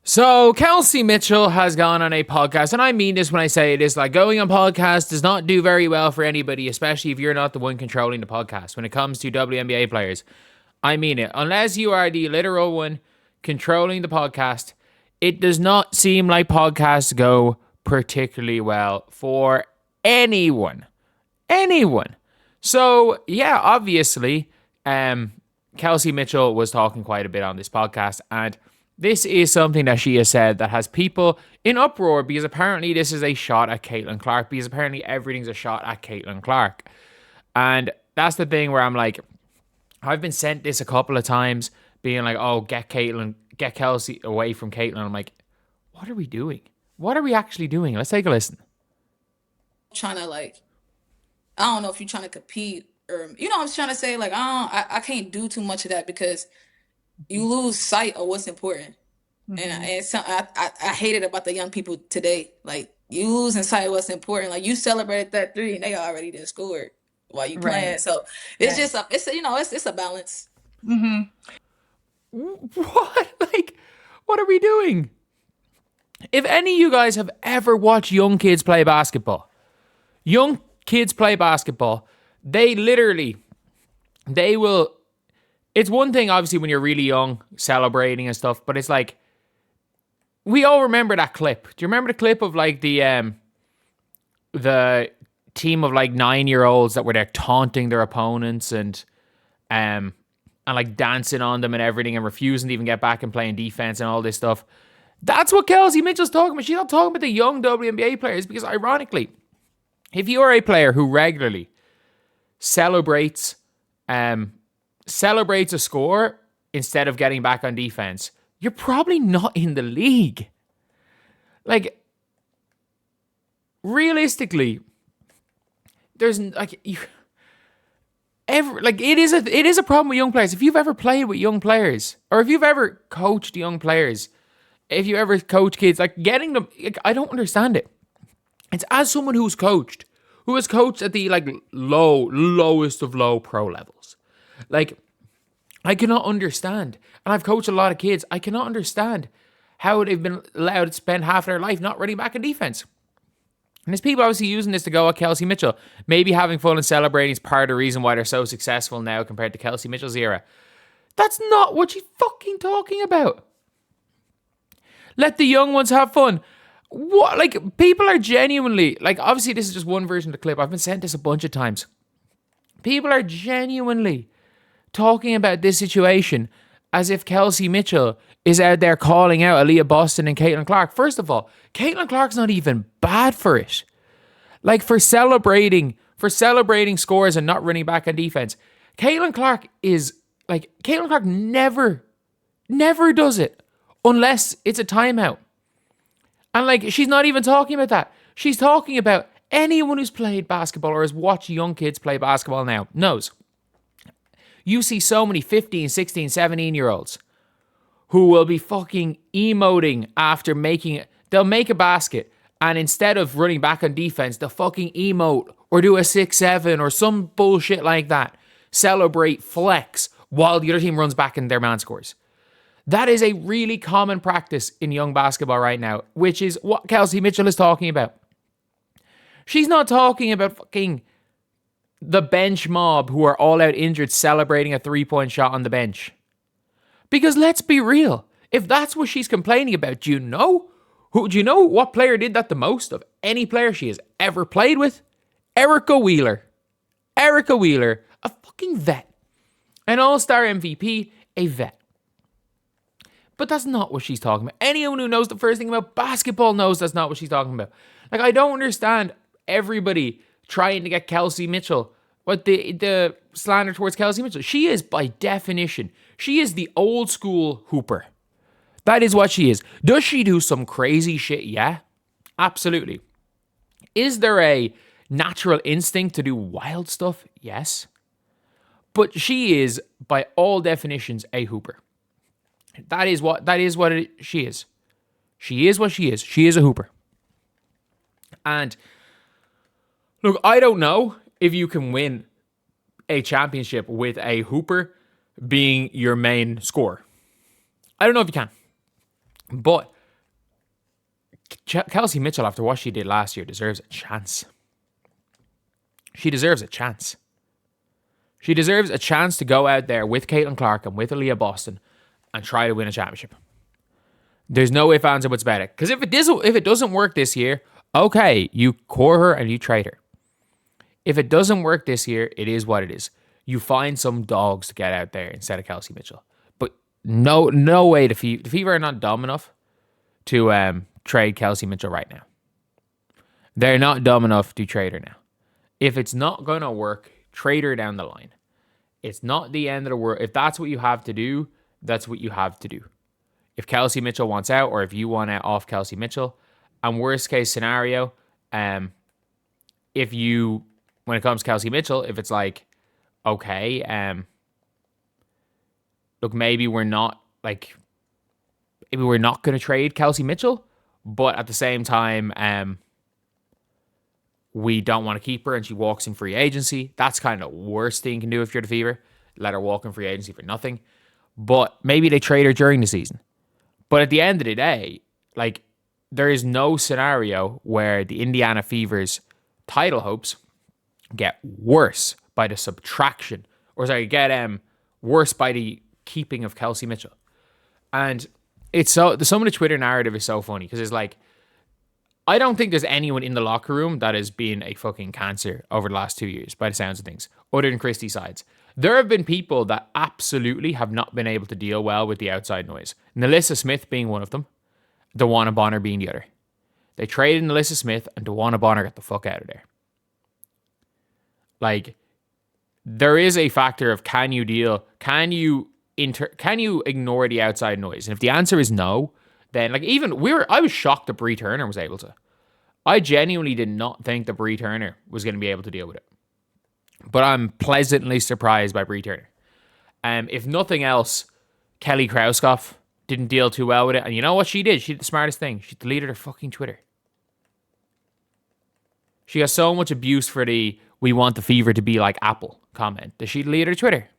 So Kelsey Mitchell has gone on a podcast, and I mean this when I say it is like going on podcasts does not do very well for anybody, especially if you're not the one controlling the podcast. When it comes to WNBA players, I mean it. Unless you are the literal one controlling the podcast, it does not seem like podcasts go particularly well for anyone. Anyone. So yeah, obviously, Kelsey Mitchell was talking quite a bit on this podcast, and this is something that she has said that has people in uproar because apparently this is a shot at Caitlin Clark, because apparently everything's a shot at Caitlin Clark. And that's the thing where I'm like, I've been sent this a couple of times being like, oh, get Kelsey away from Caitlin. I'm like, what are we doing? What are we actually doing? Let's take a listen. Trying to I don't know if you're trying to compete or I was trying to say I can't do too much of that because you lose sight of what's important. And so I hate it about the young people today. Like you losing sight of what's important. Like you celebrated that three and they already did scored while you playing. Right. So it's Right. just it's a balance. What? Like, what are we doing? If any of you guys have ever watched young kids play basketball, they will, it's one thing obviously when you're really young celebrating and stuff, but it's like, we all remember that clip. Do you remember the clip of like the team of like 9-year-olds that were there taunting their opponents and like dancing on them and everything and refusing to even get back and playing defense and all this stuff? That's what Kelsey Mitchell's talking about. She's not talking about the young WNBA players because ironically, if you are a player who regularly celebrates a score instead of getting back on defense, you're probably not in the league. Like, realistically, there's like it is a problem with young players. If you've ever played with young players, or if you've ever coached young players, if you ever coach kids, like getting them, like, I don't understand it. It's as someone who has coached at the like lowest of low pro levels. Like, I cannot understand, and I've coached a lot of kids, I cannot understand how they've been allowed to spend half their life not running back in defense. And there's people obviously using this to go at Kelsey Mitchell. Maybe having fun and celebrating is part of the reason why they're so successful now compared to Kelsey Mitchell's era. That's not what she's fucking talking about. Let the young ones have fun. What? Like, people are genuinely, like, obviously this is just one version of the clip. I've been sent this a bunch of times. People are genuinely talking about this situation as if Kelsey Mitchell is out there calling out Aaliyah Boston and Caitlin Clark. First of all, Caitlin Clark's not even bad for it. Like, for celebrating scores and not running back on defense. Caitlin Clark never does it unless it's a timeout. And like, she's not even talking about that. She's talking about anyone who's played basketball or has watched young kids play basketball now knows. You see so many 15, 16, 17-year-olds who will be fucking emoting after making it. They'll make a basket, and instead of running back on defense, they'll fucking emote or do a 6-7 or some bullshit like that. Celebrate, flex, while the other team runs back and their man scores. That is a really common practice in young basketball right now, which is what Kelsey Mitchell is talking about. She's not talking about fucking the bench mob who are all out injured celebrating a 3-point shot on the bench. Because let's be real, if that's what she's complaining about, do you know what player did that the most of any player she has ever played with? Erica Wheeler, a fucking vet. An all-star MVP, a vet. But that's not what she's talking about. Anyone who knows the first thing about basketball knows that's not what she's talking about. Like, I don't understand everybody trying to get Kelsey Mitchell, but the slander towards Kelsey Mitchell. She is, by definition, she is the old school hooper. That is what she is. Does she do some crazy shit? Yeah, absolutely. Is there a natural instinct to do wild stuff? Yes. But she is, by all definitions, a hooper. That is what she is. She is what she is. She is a hooper. And look, I don't know if you can win a championship with a hooper being your main scorer. I don't know if you can. But Kelsey Mitchell, after what she did last year, deserves a chance. She deserves a chance. She deserves a chance to go out there with Caitlin Clark and with Aaliyah Boston and try to win a championship. There's no ifs, ands, or buts about it. Because if it doesn't work this year, okay, you core her and you trade her. If it doesn't work this year, it is what it is. You find some dogs to get out there instead of Kelsey Mitchell. But no way. The Fever are not dumb enough to trade Kelsey Mitchell right now. They're not dumb enough to trade her now. If it's not going to work, trade her down the line. It's not the end of the world. If that's what you have to do, that's what you have to do. If Kelsey Mitchell wants out, or if you want out off Kelsey Mitchell, and worst case scenario, if you, when it comes to Kelsey Mitchell, if it's like, okay, look, maybe we're not going to trade Kelsey Mitchell, but at the same time, we don't want to keep her and she walks in free agency. That's kind of the worst thing you can do if you're the Fever. Let her walk in free agency for nothing. But maybe they trade her during the season. But at the end of the day, like, there is no scenario where the Indiana Fever's title hopes get worse by the subtraction, get worse by the keeping of Kelsey Mitchell. And it's some of the Twitter narrative is so funny because it's like, I don't think there's anyone in the locker room that has been a fucking cancer over the last 2 years, by the sounds of things, other than Christy Sides. There have been people that absolutely have not been able to deal well with the outside noise. Nalissa Smith being one of them, DeWanna Bonner being the other. They traded Nalissa Smith and DeWanna Bonner got the fuck out of there. Like, there is a factor of can you ignore the outside noise? And if the answer is no, then like I was shocked that Bree Turner was able to. I genuinely did not think that Bree Turner was going to be able to deal with it. But I'm pleasantly surprised by Bree Turner. If nothing else, Kelly Krauskopf didn't deal too well with it. And you know what she did? She did the smartest thing. She deleted her fucking Twitter. She got so much abuse for the "we want the Fever to be like Apple" comment that she deleted her Twitter.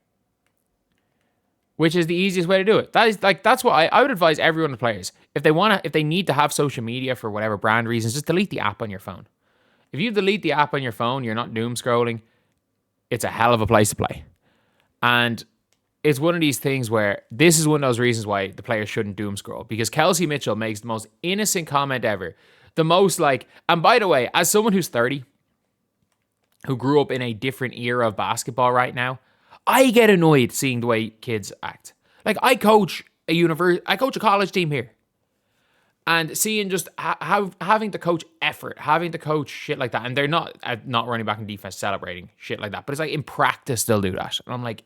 Which is the easiest way to do it. That's what I would advise everyone, the players. If they need to have social media for whatever brand reasons, just delete the app on your phone. If you delete the app on your phone, you're not doom scrolling. It's a hell of a place to play. And it's one of these things where this is one of those reasons why the players shouldn't doom scroll. Because Kelsey Mitchell makes the most innocent comment ever. The most and by the way, as someone who's 30, who grew up in a different era of basketball right now, I get annoyed seeing the way kids act. Like, I coach a college team here. And seeing just having to coach effort, having to coach shit like that. And they're not running back in defense, celebrating shit like that. But it's like in practice, they'll do that. And I'm like,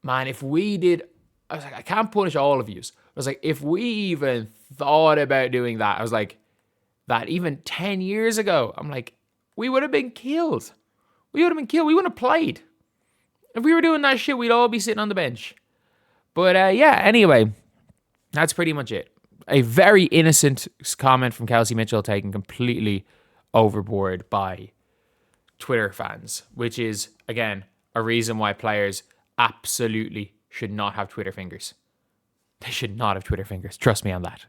man, if we did, I was like, I can't punish all of you. I was like, if we even thought about doing that, I was like, that even 10 years ago, I'm like, we would have been killed. We wouldn't have played. If we were doing that shit, we'd all be sitting on the bench. But yeah, anyway, that's pretty much it. A very innocent comment from Kelsey Mitchell taken completely overboard by Twitter fans, which is, again, a reason why players absolutely should not have Twitter fingers. They should not have Twitter fingers. Trust me on that.